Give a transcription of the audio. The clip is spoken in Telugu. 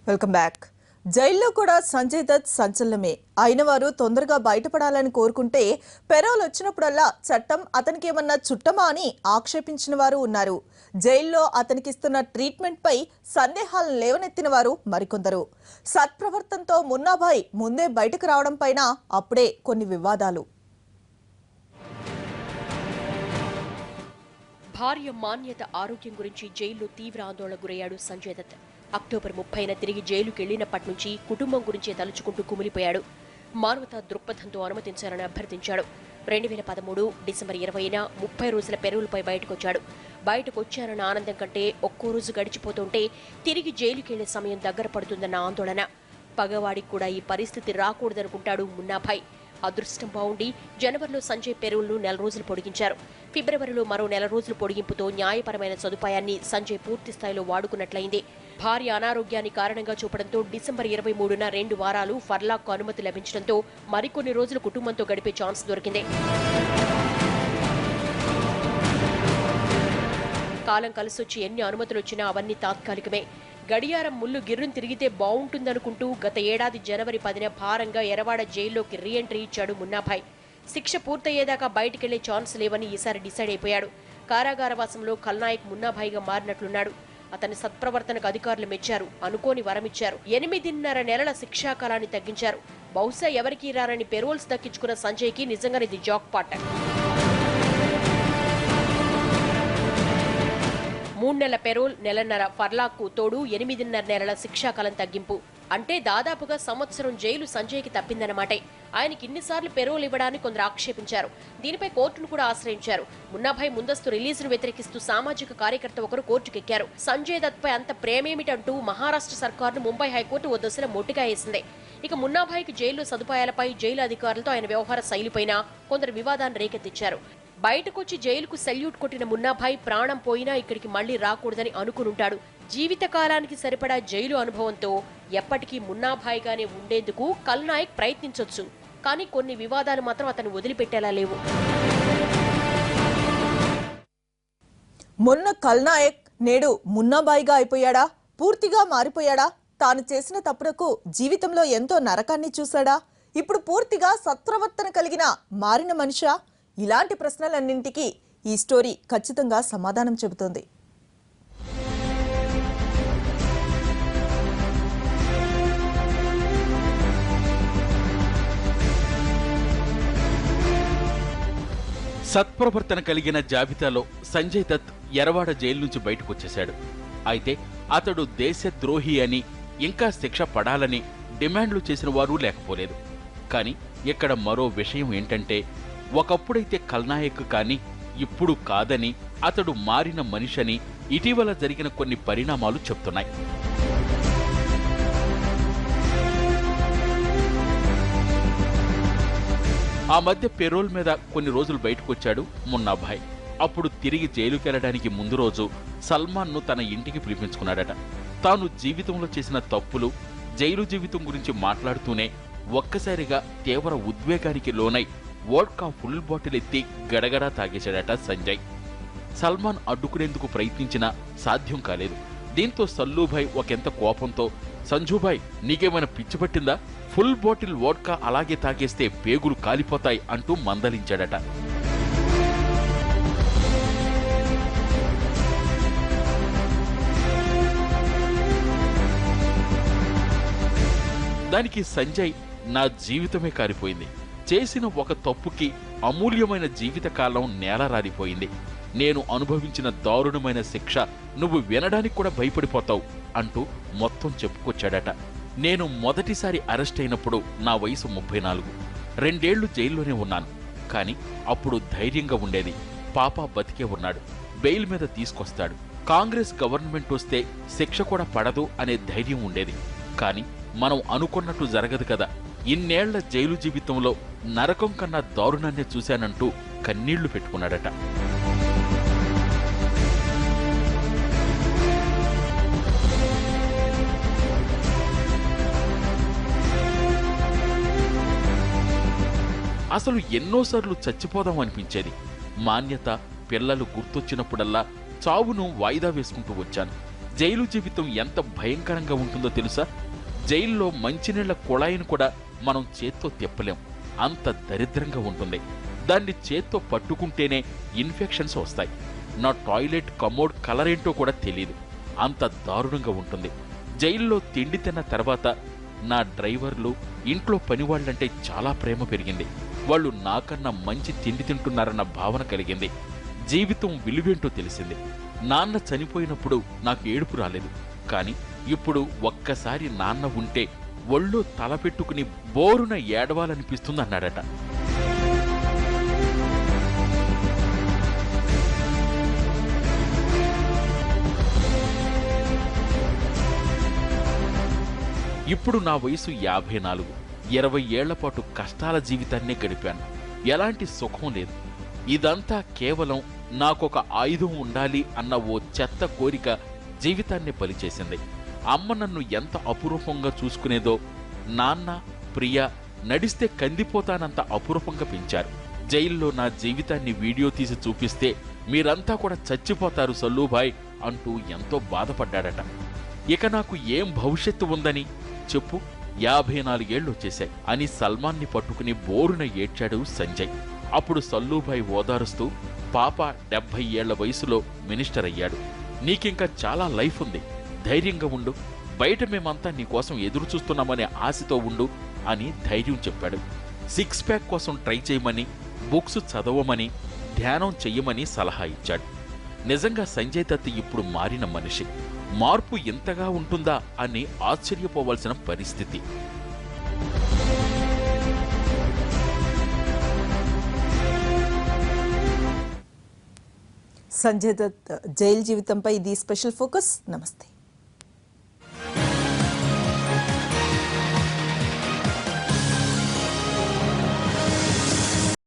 Welcome back. జైల్లో కూడా సంజయ్ దత్ సంచలనమే. అయిన వారు తొందరగా బయటపడాలని కోరుకుంటే పెరోల్ వచ్చినప్పుడల్లా చట్టం అతనికి ఏమన్నా చుట్టమా అని ఆక్షేపించిన వారు ఉన్నారు. జైల్లో అతనికిస్తున్న ట్రీట్మెంట్ పై సందేహాలను లేవనెత్తిన వారు మరికొందరు. సత్ప్రవర్తనతో మున్నాభాయ్ ముందే బయటకు రావడం పైన అప్పుడే కొన్ని వివాదాలు. భార్య మాన్యత ఆరోగ్యం గురించి జైల్లో తీవ్ర ఆందోళన గురయ్యాడు సంజయ్ దత్. అక్టోబర్ 30న తిరిగి జైలుకి వెళ్లినప్పటి నుంచి కుటుంబం గురించే తలుచుకుంటూ కుమిలిపోయాడు. మానవతా దృక్పథంతో అనుమతించాలని అభ్యర్థించాడు. 2013 డిసెంబర్ 20న 30 రోజుల పెరోల్పై బయటకొచ్చాడు. బయటకొచ్చారన్న ఆనందం కంటే ఒక్కో రోజు గడిచిపోతుంటే తిరిగి జైలుకి వెళ్లే సమయం దగ్గర పడుతుందన్న ఆందోళన. పగవాడికి కూడా ఈ పరిస్థితి రాకూడదనుకుంటాడు మున్నాభాయ్. అదృష్టం బావుండి జనవరిలో సంజయ్ పెరోల్ను 4 రోజులు పొడిగించారు. ఫిబ్రవరిలో మరో 4 రోజులు పొడిగింపుతో న్యాయపరమైన సదుపాయాన్ని సంజయ్ పూర్తి స్థాయిలో వాడుకున్నట్లయింది. భార్య అనారోగ్యాన్ని కారణంగా చూపడంతో డిసెంబర్ 23న 2 వారాలు ఫర్లాక్కు అనుమతి లభించడంతో మరికొన్ని రోజులు కుటుంబంతో గడిపే ఛాన్స్ దొరికింది. కాలం కలిసొచ్చి ఎన్ని అనుమతులొచ్చినా అవన్నీ తాత్కాలికమే. గడియారం ముళ్ళు గిర్రును తిరిగితే బావుంటుందనుకుంటూ గత ఏడాది జనవరి 10న భారంగా ఎరవాడ జైల్లోకి రీఎంట్రీ ఇచ్చాడు మున్నాభాయ్. శిక్ష పూర్తయ్యేదాకా బయటికెళ్లే ఛాన్స్ లేవని ఈసారి డిసైడ్ అయిపోయాడు. కారాగారవాసంలో ఖల్నాయక్ మున్నాభాయ్గా మారినట్లున్నాడు. అతని సత్ప్రవర్తనకు అధికారులు మెచ్చారు. అనుకోని వరమిచ్చారు. 8.5 నెలల శిక్షాకాలాన్ని తగ్గించారు. బహుశా ఎవరికీ రారని పెరోల్స్ దక్కించుకున్న సంజయ్కి నిజంగానే ఇది జాక్ పాట్. 3 నెలల పెరోల్, నెలన్నర ఫర్లాక్కు తోడు 8.5 నెలల శిక్షాకాలం తగ్గింపు. అంటే దాదాపుగా సంవత్సరం జైలు సంజయ్కి తప్పిందన్నమాటే. ఆయనకి ఇన్నిసార్లు పెరోల్ ఇవ్వడాన్ని కొందరు ఆక్షేపించారు. దీనిపై కోర్టును కూడా ఆశ్రయించారు. మున్నాభాయ్ ముందస్తు రిలీజును వ్యతిరేకిస్తూ సామాజిక కార్యకర్త ఒకరు కోర్టుకెక్కారు. సంజయ్ దత్ పై అంత ప్రేమేమిటంటూ మహారాష్ట్ర సర్కారును ముంబై హైకోర్టు ఓ దశలో మొట్టిగా వేసింది. ఇక మున్నాభాయ్కి జైలు సదుపాయాలపై, జైలు అధికారులతో ఆయన వ్యవహార శైలిపైన కొందరు వివాదాన్ని రేకెత్తించారు. బయటకొచ్చి జైలుకు సెల్యూట్ కొట్టిన మున్నాభాయ్ ప్రాణం పోయినా ఇక్కడికి మళ్లీ రాకూడదని అనుకునుంటాడు. జీవితకాలానికి సరిపడా జైలు అనుభవంతో ఎప్పటికీ మున్నాభాయ్గానే ఉండేందుకు ఖల్నాయక్ ప్రయత్నించొచ్చు. కానీ కొన్ని వివాదాలు మాత్రం అతను వదిలిపెట్టేలా లేవు. మొన్న ఖల్నాయక్ నేడు మున్నాభాయ్గా అయిపోయాడా? పూర్తిగా మారిపోయాడా? తాను చేసిన తప్పులకు జీవితంలో ఎంతో నరకాన్ని చూశాడా? ఇప్పుడు పూర్తిగా సత్ప్రవర్తన కలిగిన మారిన మనిషా? ఇలాంటి ప్రశ్నలన్నింటికీ ఈ స్టోరీ ఖచ్చితంగా సమాధానం చెబుతోంది. సత్ప్రవర్తన కలిగిన జాబితాలో సంజయ్ దత్ ఎరవాడ జైలు నుంచి బయటకొచ్చేశాడు. అయితే అతడు దేశద్రోహి అని, ఇంకా శిక్ష పడాలని డిమాండ్లు చేసిన వారు లేకపోలేదు. కానీ ఇక్కడ మరో విషయం ఏంటంటే, ఒకప్పుడైతే ఖల్నాయక్ కానీ ఇప్పుడు కాదని, అతడు మారిన మనిషని ఇటీవల జరిగిన కొన్ని పరిణామాలు చెప్తున్నాయి. ఆ మధ్య పెరోల్ మీద కొన్ని రోజులు బయటకొచ్చాడు మున్నాభాయ్. అప్పుడు తిరిగి జైలుకెళ్లడానికి ముందు రోజు సల్మాన్ను తన ఇంటికి పిలిపించుకున్నాడట. తాను జీవితంలో చేసిన తప్పులు, జైలు జీవితం గురించి మాట్లాడుతూనే ఒక్కసారిగా తీవ్ర ఉద్వేగానికి లోనై వోడ్కా ఫుల్ బాటిల్ ఎత్తి గడగడా తాగేశాడట సంజయ్. సల్మాన్ అడ్డుకునేందుకు ప్రయత్నించినా సాధ్యం కాలేదు. దీంతో సల్లూభాయ్ ఒకంత కోపంతో, సంజూభాయ్ నీకేమైనా పిచ్చి పట్టిందా? ఫుల్ బాటిల్ వోడ్కా అలాగే తాగేస్తే పేగులు కాలిపోతాయి అంటూ మందలించాడట. దానికి సంజయ్, నా జీవితమే కారిపోయింది. చేసిన ఒక తప్పుకి అమూల్యమైన జీవితకాలం నేలరాలిపోయింది. నేను అనుభవించిన దారుణమైన శిక్ష నువ్వు వినడానికి కూడా భయపడిపోతావు అంటూ మొత్తం చెప్పుకొచ్చాడట. నేను మొదటిసారి అరెస్ట్ అయినప్పుడు నా వయసు 34. 2 ఏళ్లు జైల్లోనే ఉన్నాను. కానీ అప్పుడు ధైర్యంగా ఉండేది. పాప బతికే ఉన్నాడు. బెయిల్ మీద తీసుకొస్తాడు. కాంగ్రెస్ గవర్నమెంట్ వస్తే శిక్ష కూడా పడదు అనే ధైర్యం ఉండేది. కానీ మనం అనుకున్నట్టు జరగదు కదా. ఇన్నేళ్ల జైలు జీవితంలో నరకం కన్నా దారుణాన్ని చూశానంటూ కన్నీళ్లు పెట్టుకున్నాడట. అసలు ఎన్నోసార్లు చచ్చిపోదాం అనిపించేది. మాన్యత, పిల్లలు గుర్తొచ్చినప్పుడల్లా చావును వాయిదా వేసుకుంటూ వచ్చాను. జైలు జీవితం ఎంత భయంకరంగా ఉంటుందో తెలుసా? జైల్లో మంచినీళ్ల కుళాయిని కూడా మనం చేత్తో తిప్పలేం, అంత దరిద్రంగా ఉంటుంది. దాన్ని చేత్తో పట్టుకుంటేనే ఇన్ఫెక్షన్స్ వస్తాయి. నా టాయిలెట్ కమోడ్ కలర్ ఏంటో కూడా తెలియదు, అంత దారుణంగా ఉంటుంది. జైల్లో తిండి తిన్న తర్వాత నా డ్రైవర్లు, ఇంట్లో పనివాళ్లంటే చాలా ప్రేమ పెరిగింది. వాళ్ళు నాకన్నా మంచి తిండి తింటున్నారన్న భావన కలిగింది. జీవితం విలువేంటో తెలిసింది. నాన్న చనిపోయినప్పుడు నాకు ఏడుపు రాలేదు, కానీ ఇప్పుడు ఒక్కసారి నాన్న ఉంటే ఒళ్ళో తలపెట్టుకుని బోరున ఏడవాలనిపిస్తుందన్నాడట. ఇప్పుడు నా వయసు 54. 20 ఏళ్ల పాటు కష్టాల జీవితాన్నే గడిపాను. ఎలాంటి సుఖం లేదు. ఇదంతా కేవలం నాకొక ఆయుధం ఉండాలి అన్న ఓ చెత్త కోరిక జీవితాన్ని బలిచేసింది. అమ్మ నన్ను ఎంత అపురూపంగా చూసుకునేదో, నాన్న, ప్రియ నడిస్తే కందిపోతానంత అపురూపంగా పెంచారు. జైల్లో నా జీవితాన్ని వీడియో తీసి చూపిస్తే మీరంతా కూడా చచ్చిపోతారు సల్లూభాయ్ అంటూ ఎంతో బాధపడ్డాడట. ఇక నాకు ఏం భవిష్యత్తు ఉందని చెప్పు, 54 ఏళ్ళు వచ్చేశాయి అని సల్మాన్ని పట్టుకుని బోరున ఏడ్చాడు సంజయ్. అప్పుడు సల్లూభాయ్ ఓదారుస్తూ, పాప 70 ఏళ్ల వయసులో మినిస్టర్ అయ్యాడు, నీకింకా చాలా లైఫ్ ఉంది, ధైర్యంగా ఉండు, బయట మేమంతా నీకోసం ఎదురు చూస్తున్నామనే ఆశతో ఉండు అని ధైర్యం చెప్పాడు. 6 ప్యాక్ కోసం ట్రై చేయమని, బుక్స్ చదవమని, ధ్యానం చెయ్యమని సలహా ఇచ్చాడు. నిజంగా సంజయ్ దత్ ఇప్పుడు మారిన మనిషి. మార్పు ఇంతగా ఉంటుందా అని ఆశ్చర్యపోవాల్సిన పరిస్థితి. సంజయ్ దత్ జైలు జీవితంపై ఇది స్పెషల్ ఫోకస్. నమస్తే.